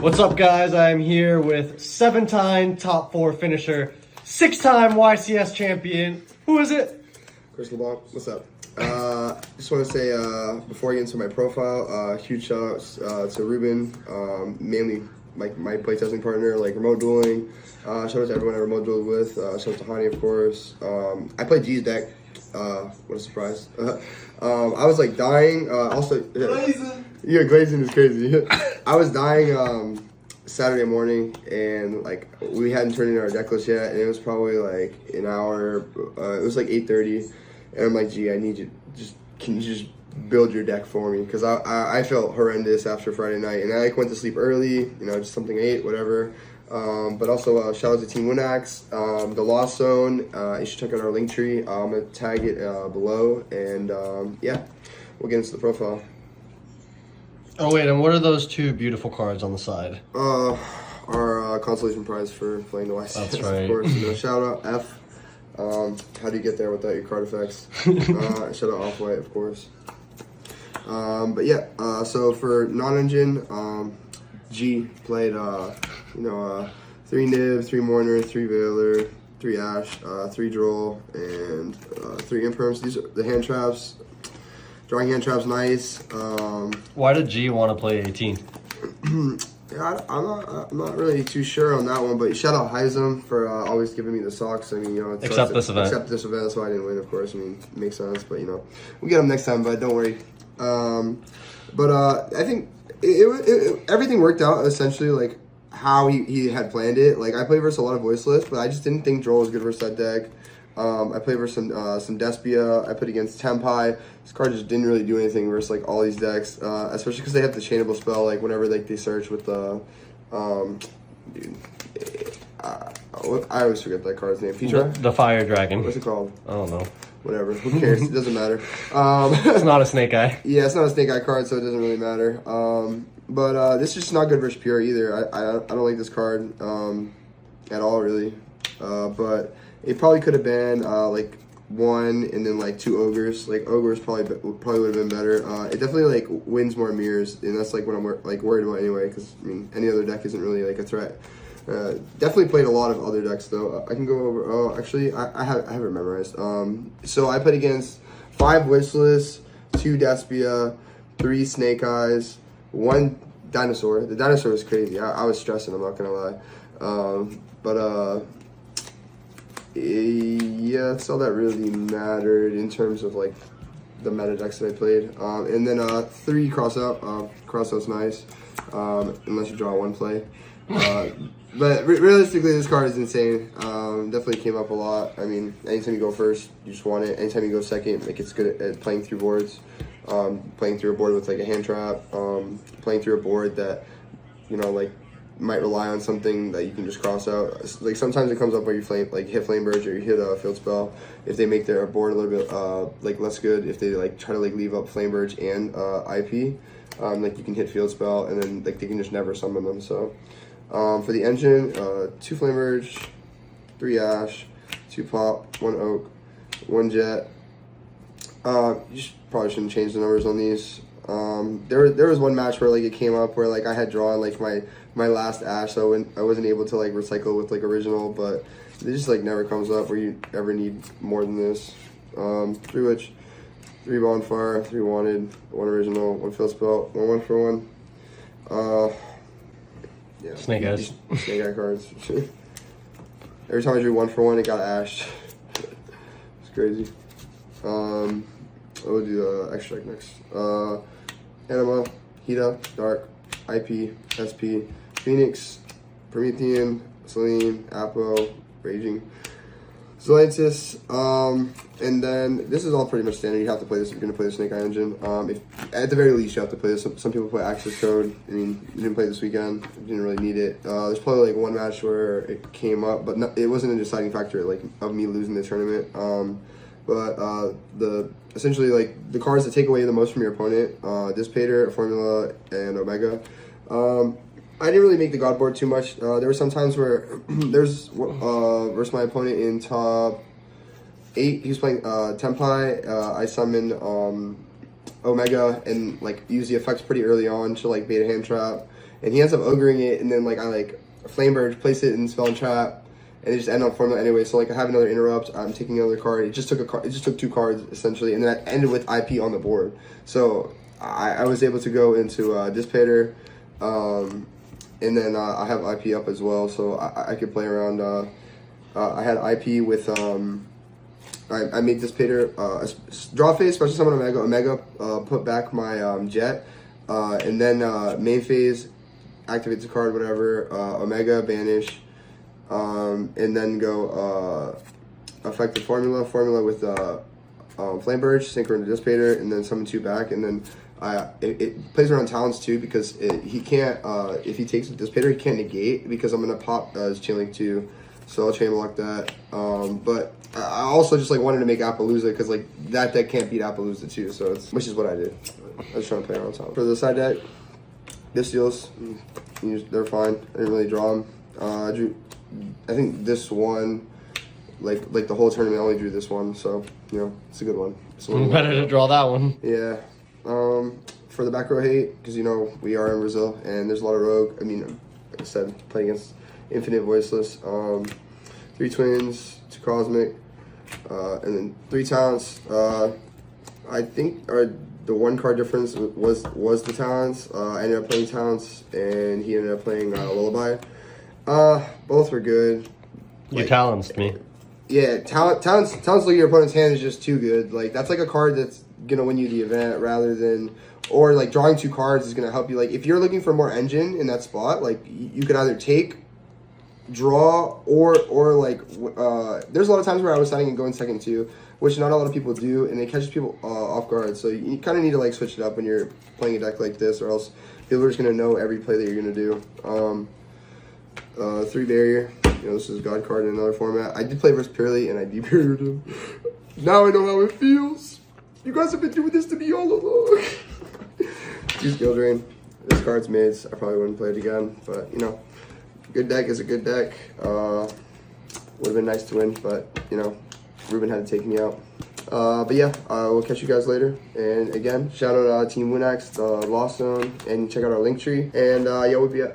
What's up, guys? I'm here with 7-time top 4 finisher, 6-time YCS champion. Who is it? Chris Leblanc. What's up? Just want to say before I get into my profile, huge shout outs to Ruben, mainly like my playtesting partner, like remote dueling. Shout out to everyone I remote dueled with. Shout out to Hani, of course. I played G's deck. What a surprise. I was like dying. Also, yeah, glazing is crazy. I was dying Saturday morning, and like we hadn't turned in our deck list yet, and it was probably like an hour. It was like 8:30, and I'm like, gee, I need you. Can you just build your deck for me? Because I felt horrendous after Friday night, and I like went to sleep early. You know, just something I ate, whatever. But also shout out to Team Winax, the Lost Zone. You should check out our link tree. I'm gonna tag it below, and yeah, we'll get into the profile. Oh wait, and what are those two beautiful cards on the side? Our consolation prize for playing the YCS. That's right. Of course, you know, shout out F. How do you get there without your card effects? Shout out Off-White, of course. But yeah, so for non-engine, G played, 3 Niv, 3 Mourner, 3 Veiler, 3 Ash, 3 Droll, and 3 Imperms. These are the hand traps. Drawing hand traps, nice. Why did G want to play 18? Yeah, I'm not really too sure on that one, but shout out Heizem for always giving me the socks. I mean, you know, Except this event. Except this event, that's why I didn't win, of course. I mean, it makes sense, but you know, we'll get them next time, but don't worry. I think everything worked out essentially like how he had planned it. Like I played versus a lot of voiceless, but I just didn't think Droll was good versus that deck. I played versus some Despia. I put against Tempai. This card just didn't really do anything versus like all these decks, especially because they have the chainable spell. Like whenever like they search with the, I always forget that card's name. Petra? The Fire Dragon. What's it called? I don't know. Whatever. Who cares? It doesn't matter. It's not a Snake Eye. Yeah, it's not a Snake Eye card, so it doesn't really matter. This is just not good versus Pure either. I don't like this card at all, really. But it probably could have been like 1 and then like 2 ogres. Like ogres probably would have been better. It definitely like wins more mirrors, and that's like what I'm worried about anyway. Because I mean, any other deck isn't really like a threat. Definitely played a lot of other decks though. I can go over. Oh, actually, I have it memorized. So I played against 5 Voiceless, 2 Despia, 3 Snake Eyes, 1 Dinosaur. The Dinosaur was crazy. I was stressing. I'm not gonna lie. Yeah, that's all that really mattered in terms of like the meta decks that I played. And then 3 Crossout. Crossout's nice, unless you draw 1 play. But realistically, this card is insane. Definitely came up a lot. I mean, anytime you go first, you just want it. Anytime you go second, like it's good at playing through boards. Playing through a board with like a hand trap. Playing through a board that, you know, like might rely on something that you can just cross out. Like sometimes it comes up where you hit Flame Burst or you hit a Field Spell. If they make their board a little bit like less good, if they like try to like leave up Flame Burst and IP, like you can hit Field Spell and then like they can just never summon them. So for the engine, 2 Flame Burst, 3 Ash, 2 Pop, 1 Oak, 1 Jet. You probably shouldn't change the numbers on these. There was one match where like it came up where like I had drawn like my last Ash, so I wasn't able to like recycle with like original, but it just like never comes up where you ever need more than this. 3 Witch, 3 Bonfire, 3 Wanted, 1 original, 1 Field Spell, 1 for 1. Yeah, Snake Eyes. Snake Eye cards. Every time I drew 1 for 1, it got ashed. It's crazy. We'll do extract next. Anima, Hita, Dark, IP, SP, Phoenix, Promethean, Selene, Apo, Raging, Zelantis, and then this is all pretty much standard. You have to play this if you're going to play the Snake Eye engine. At the very least, you have to play this. Some people play Access Code. I mean, you didn't play this weekend. You didn't really need it. There's probably like 1 match where it came up, but it wasn't a deciding factor like of me losing the tournament. Essentially like the cards that take away the most from your opponent, Dissipator, Formula, and Omega. I didn't really make the God board too much. There were some times where there's versus my opponent in top 8. He was playing Tempai. I summoned Omega and like used the effects pretty early on to like bait a hand trap, and he ends up ogreing it, and then like I like Flamebird, place it in Spell and Trap, and it just ended up formula anyway. So like I have another interrupt, I'm taking another card. It just took a card. It just took 2 cards essentially, and then I ended with IP on the board. So I was able to go into Dissipator, and then I have IP up as well, so I could play around. I had IP with I made Dissipator, draw phase, special summon Omega, put back my Jet, and then main phase, activates a card, whatever, Omega, banish, and then go effective formula with Flame Burst, synchro into Dissipator, and then summon 2 back, and then it plays around talents too, because he can't, if he takes a Dissipator, he can't negate, because I'm going to pop his Chain Link 2, so I'll chain block that, but I also just like wanted to make Appaloosa, because like that deck can't beat Appaloosa too, so which is what I did. I was trying to play around top. For the side deck, this deals, they're fine. I didn't really draw them. I think this one, like the whole tournament, I only drew this one, so you know it's a good one. Better to draw that one. Yeah. For the back row hate, because you know we are in Brazil and there's a lot of rogue. I mean, like I said, play against Infinite Voiceless. 3 twins, 2 cosmic, and then 3 talents. I think the 1 card difference was the talents. I ended up playing talents, and he ended up playing Lullaby. Both were good. You talents me. Yeah, talents look at your opponent's hand is just too good. Like that's like a card that's gonna win you the event, rather than, or like drawing 2 cards is gonna help you. Like if you're looking for more engine in that spot, like you could either take, draw, or like there's a lot of times where I was siding and going second too, which not a lot of people do, and it catches people off guard. So you kind of need to like switch it up when you're playing a deck like this, or else people are just gonna know every play that you're gonna do. 3 barrier. You know, this is a God card in another format. I did play versus Purely, and I de-barriered him. Now I know how it feels. You guys have been doing this to me all along. 2 skill drain. This card's mids. I probably wouldn't play it again, but you know, good deck is a good deck. Would have been nice to win, but you know, Ruben had to take me out. But yeah, we'll catch you guys later. And again, shout out Team Winax, the Lost Zone, and check out our link tree. And yeah, we'll be